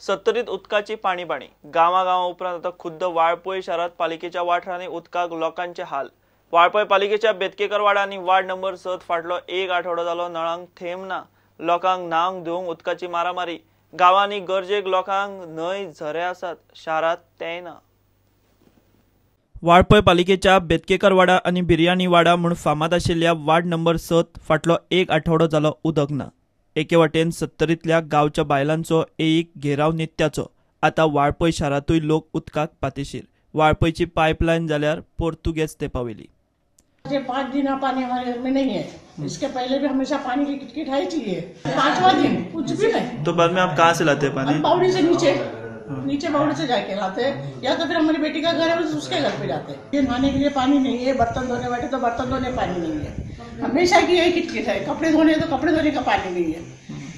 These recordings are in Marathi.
सत्तरीत उदकाची पाणी गावागावा उपरांत आता खुद्द वाळपय शहरात पालिकेच्या वाठारांनी उदकाक लोकांचे हाल। वाळपय पालिकेच्या बेतकेकर वाडा आणि वार्ड नंबर 7 फाटलो एक आठवडो जालो नळांक थेंब ना। लोकांक न्हावंक धुवंक उदकाची मारामारी। गावांनी गरजेक लोकांक न्हय झरे आसात, शारात तेय ना। वाळपय पालिकेच्या बेतकेकर वाडा आणि बिर्याणी वाडा म्हूण फामाद आशिल्ल्या वार्ड नंबर 7 फाटलो एक आठवडो जालो उदक ना। एके वटेन सत्तरीतल्या गांवच्या बायलांचो एक घेराव नित्याचो। आता वाळपय शारातूय लोक उदकाक पातेशीर। वाळपयची पाइपलाइन जाल्यार पोर्तुगेज तेंपावेली। 5 दिन पानी हमारे घर में नहीं है। इसके पहले भी हमेशा पानी की किटकिट आई थी। ये 5वां दिन कुछ भी नहीं। तो बाद में आप कहाँ से लाते हैं पानी? बावड़ी से नीचे बावड़ी से जाके लाते हैं, या तो फिर हमारी बेटी का घर है उसके घर पे जाते हैं। ये नहाने के लिए पानी नहीं है, बर्तन धोने बैठे तो बर्तन धोने पानी नहीं है। हमेशा की यही किटकिट है। कपड़े धोने तो कपड़े धोने का पानी नहीं है।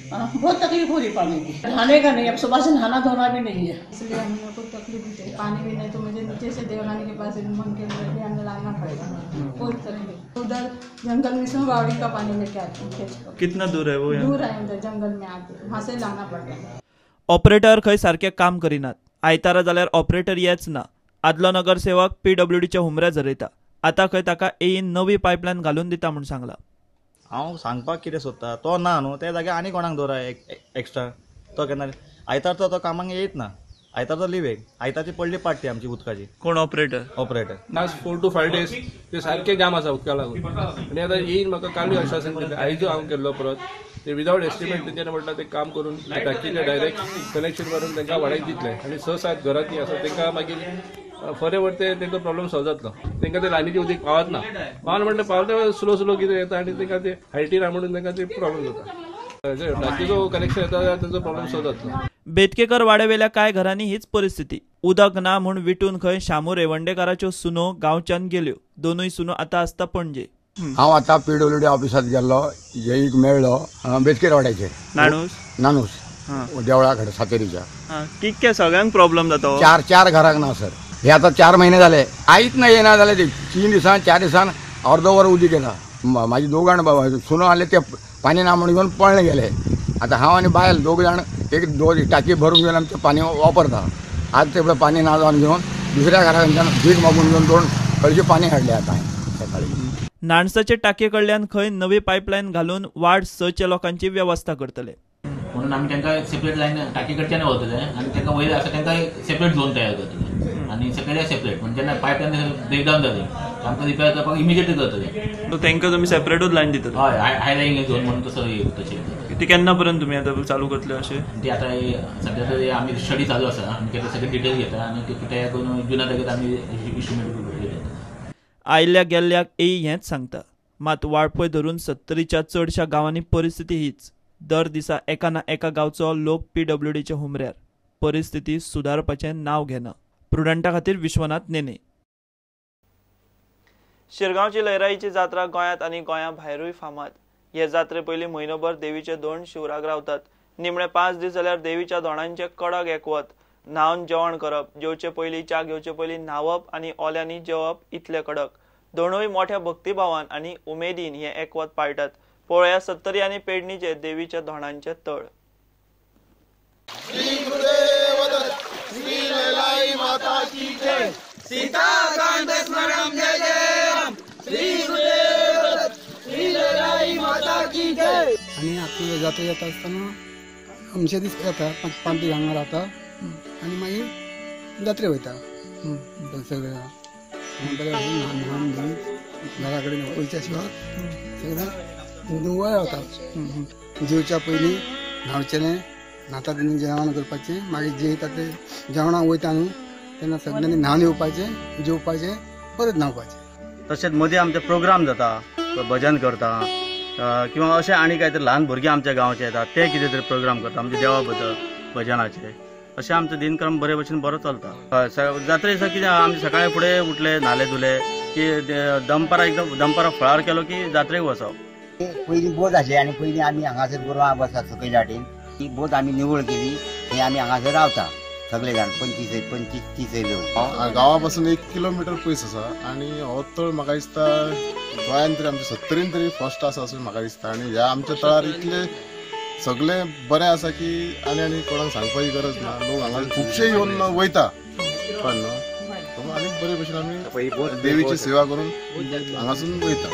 बहुत तकलीफ हो रही पानी की। नहाने का नहीं, अब सुबह से नहाना धोना भी नहीं है, इसलिए हमें को तकलीफ होती है। पानी भी नहीं तो मुझे नीचे से देवरानी के पास मन के लिए हमें लाना पड़ेगा। बहुत तकलीफ। उधर जंगल में से बावड़ी का पानी लेके आते हैं। कितना दूर है वो? दूर है, उधर जंगल में आके वहाँ से लाना पड़ता है। ऑपरेटर खंय सारखे काम करिनात। आयतारा जाल्यार ऑपरेटर येच ना। आदलो नगरसेवक PWDच्या हुमऱ्या झरयता। आता खंय ताका येईन नवी पाइपलाइन घालून दिता म्हूण सांगला। हांव सांगपाक कितें सोदता, तो ना न्हू त्या जाग्यार आनी कोणाक दवरा एक्स्ट्रा। तो केन्ना आयतार तो कामाक येयत ना। आयतार तो लिवेक। आयतारची पडली पार्टी आमची उदकाची। कोण ऑपरेटर? लास्ट 4 to 5 days ते सारखे जाम आसा उदका लागून। आनी आतां येईन म्हाका कालूय आश्वासन दिलें। आयज हांव केल्लो परत ते विदाउट एस्टिमेट तेंच्यानी म्हटलं ते काम करून टाकीचे डायरेक्ट कनेक्शन मारून तांकां वाडयत दितले। आनी 6-7 घरांनी आसा तांकां मागीर फॉरएवर तेंचो प्रॉब्लेम सॉल्व जातलो। तांकां ते लायनीचे उदक पावत ना। पावना म्हटल्यार पावता स्लो कितें येता आनी तांकां ते हायटीन म्हणून तांकां ते प्रॉब्लेम जाता। टाकीचो कनेक्शन येता जाल्यार तेंचो प्रॉब्लेम सॉल्व जातलो। बेतकेकर वाड्यावेल्या कांय घरांनी हीच परिस्थिती। उदक ना म्हूण विटून खंय शामू रेवंडेकाराच्यो सुनो गांवच्यान गेल्यो। दोनूय सुनो आता आसता पणजे। हांव आतां PWD ऑफिसात गेल्लो, एक मेळ्ळो बेतकेकर वाड्याचेर नानूस देवळा कडेन सातेरीच्या। कितके सगळ्यांक प्रॉब्लेम जाता? 4 घरांक ना सर। हे आता 4 महिने झाले काहीच नाही येणार झाले। ते 3 दिसान 4 दिसान अर्धवर उदीक येता। माझी 2 जाण सुनो आले ते पाणी ना म्हणून घेऊन पळणे गेले। आता हांव आणि बायल 2 जाण एक 2 टाकी भरून घेऊन आमचं पाणी वापरता। आज ते पाणी ना जाऊन घेऊन दुसऱ्या घरांच्यान भीक मागून घेऊन 2 कळशी पाणी हाडले आता सकाळी। नाणसाचे टाके कडल्यान खंय नवी पाइपलाइन घालून वार्ड 6च्या लोकांची व्यवस्था करतले। म्हणून आम्ही त्यांना सेपरेट लाईन टाकीकडच्याने वळतले आणि त्यांना वयर असं त्यांना सेपरेट झोन तयार करतले आणि सगळ्या सेपरेट म्हणजे त्यांना पाईपलाईन ब्रेकडाऊन जाते आमकां रिपेअर करपाक इमिजिएटली करतले। तो तांकां तुमी सेपरेटूच लाईन दितले? हय, हाय झोन म्हणून तसं तशें। ती केन्ना पर्यंत तुमी आतां चालू करतले अशें? ती आता सध्या तरी आम्ही स्टडी चालू आसा आनी ते सगळे डिटेल घेता आणि ते तयार करून जुना तारखेर आम्ही इस्टिमेट घेता। आयल्या गेल्ल्याक हेच सांगता। मात वाळपय धरून 70च्या चडशा गांवांनी परिस्थिती हीच। दर दिसा एका ना एका गांवचो लोक PWDच्या हुमऱ्यार। परिस्थिती सुदारपाचें नांव घेना। प्रुडंटा खातीर विश्वनाथ नेने। शिरगांवची लयराईची जात्रा गोंयांत आनी गोंया भायरूय फामाद। हे जात्रे पयलीं म्हयनोभर देवीचे दोण शिवराक रावतात। निमणे 5 दीस जाल्यार देवीच्या दोणांचे कडक एकवत। न्हावन जेवण करप, जेवचे पयलीं च्या घेवचे पयलीं न्हावप आनी ओल्यांनी जेवप इतले कडक। दोनूय मोठ्या भक्तिभावान आनी उमेदीन हे एकवत पाळटात। पळया सत्तरी आनी पेडणीचे देवीच्या दोणांचे तळ। आणि आपल्या जात्रा येत असताना आमचे दीस येता 5 दीस हांगा रावता आनी मागीर जात्रे वयता सगळे घरा कडेन वयच्या शिवाय सगळ्यांक निवळ रावता। जेवच्या पयलीं न्हांवचें, न्हाता तेन्ना जेवण करपाचें, मागीर जेयता ते जेवणाक वयता न्हू तेन्ना सगळ्यांनी न्हावन येवपाचें, जेवपाचें, परत न्हावपाचें। तशेंच मदीं आमचे प्रोग्राम जाता, भजन करता किंवा अशें आनी कांय तरी ल्हान भुरगीं आमच्या गांवचे येतात ते कितें तरी प्रोग्राम करता आमच्या देवा बद्दल भजनाचे। अशें आमचो दिनक्रम बरे भशेन बरो चलता। जात्रे दिसा कितें आमी सकाळी फुडें उठले, न्हाले धुले की दनपारा फळार केलो की जात्रेक वचप। पयलीं बोट आसली आनी पयलीं आमी हांगासर गोरवां बसतात सकयल्या वाटेन। ती बोट आमी निवळ केली थंय आमी हांगासर रावता सगळे जाण 25-30 लोक। गांवा पासून 1 किलोमीटर पयस आसा आनी हो तळ म्हाका दिसता गोंयांत तरी आमच्या 70 तरी फर्स्ट आसा अशें म्हाका दिसता। आनी ह्या आमच्या तळार इतले सगळे बरें आसा की आनी कोणाक सांगपाची गरज ना. लोक हांगा खुबशे येवन वयता पण आनी बरे भशेन आमी देवीची सेवा करून हांगासून वयता.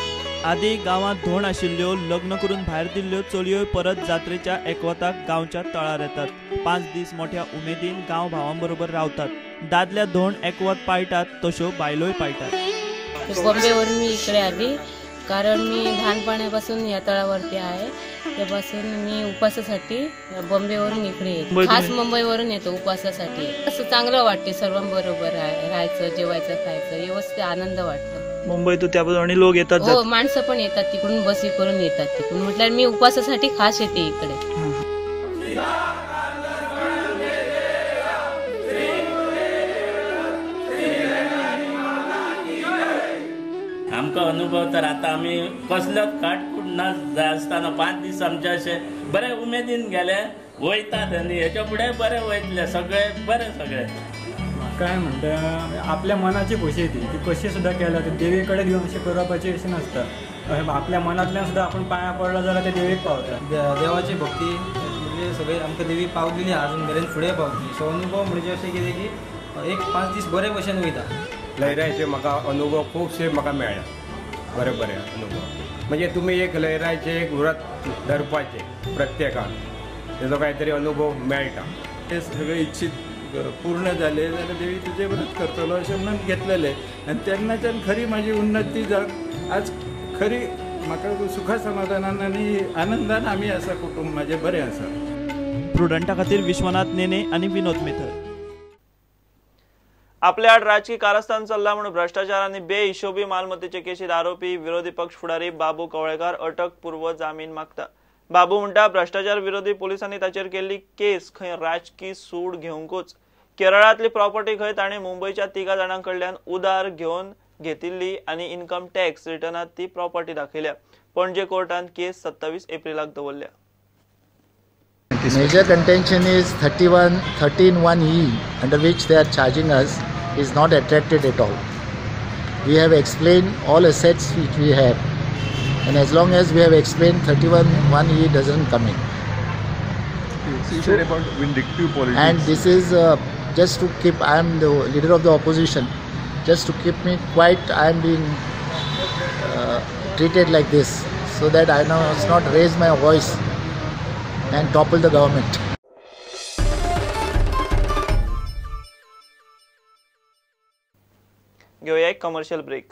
आदी गांवांत धोंड आशिल्ल्यो लग्न करून भायर दिल्ल्यो चलयो परत जात्रेच्या एकवताक गांवच्या तळार येतात. 5 दीस मोठ्या उमेदीन गांव भावां बरोबर रावतात. दादल्या धोंड एकवत पाळटात तश्यो बायलोय पाळटात. बॉम्बेवरून मी इकडे आली कारण मी लहानपणापासून या तळावरती आहे. त्यापासून मी उपासासाठी बॉम्बेवरून इकडे येते. खास मुंबईवरून येतो उपासासाठी. असं चांगलं वाटते सर्वांबरोबर राहायचं, जेवायचं, खायचं, व्यवस्थित आनंद वाटतो. मुंबईतून त्यापासून आणि लोक येतात. हो, माणसं पण येतात तिकडून, बसी करून येतात तिकडून. म्हटल्यावर मी उपासासाठी खास येते इकडे. आमकां अनुभव तर आता आम्ही कसलोच काटकूट ना जाय आसतना 5 दीस आमचे अशे बरे उमेदीन गेले वयतात आनी हेच्या फुडें बरे वयतले सगळे बरे सगळे. काय म्हणटा आपल्या मनाची खोशी ती कशी सुद्धा केल्या ते देवीकडे घेऊन अशी करपाची अशी नसता. आपल्या मनातल्यान सुद्धा आपण पाया पडला जाल्यार ते देवीक पावता. देवाची भक्ती म्हणजे सगळे आमकां देवी पावलेली अजून मेरेन फुडें पावतली. सो अनुभव म्हणजे अशें कितें की एक 5 दीस बरे भशेन वयता. लयरायचे म्हाका अनुभव खूबशे म्हाका मेळ्ळा. बरे अनुभव म्हणजे तुम्ही एक लयरायचे एक व्रत धरपाचे प्रत्येकान तेजो काहीतरी अनुभव मेळटा. हे सगळे इच्छित पूर्ण झाले जाल्यार देवी तुझे व्रत करतलो अशें म्हणून घेतलेले आनी तेन्नाच्यान खरी म्हाजी उन्नती जावन आज खरी म्हाका सुखा समाधानान आनी आनंदान आमी आसा. कुटुंब म्हाजें बरें आसा. प्रुडंटा खातीर विश्वनाथ नेने आनी विनोद मेथर. आपल्या आड राजकीय कारस्थान चल्ला म्हणून भ्रष्टाचार आनी बेहिशोबी मालमत्तेचे केशीत आरोपी विरोधी पक्ष फुडारी बाबू कवळेकार अटकपूर्व जामीन मागता. बाबू म्हणटा भ्रष्टाचार विरोधी पोलिसांनी ताचेर केल्ली केस खंय राजकीय सूड घेवंकूच. केरळातली प्रॉपर्टी खंय ताणें मुंबयच्या 3 जाणांकडल्यान उधार घेवन घेतिल्ली आनी इन्कम टॅक्स रिटर्नात ती प्रॉपर्टी दाखयल्या. पणजे कोर्टान केस 27 एप्रिलाक दवरल्या. Major contention is 13(1)(e) under which they are charging us is not attracted at all. We have explained all assets which we have, and as long as we have explained 31(1)(e) doesn't come in. You said about vindictive politics. And this is just to keep, I am the leader of the opposition, just to keep me quiet. I am being treated like this so that I must not raise my voice and topple the government. घेऊया एक कमर्शियल ब्रेक.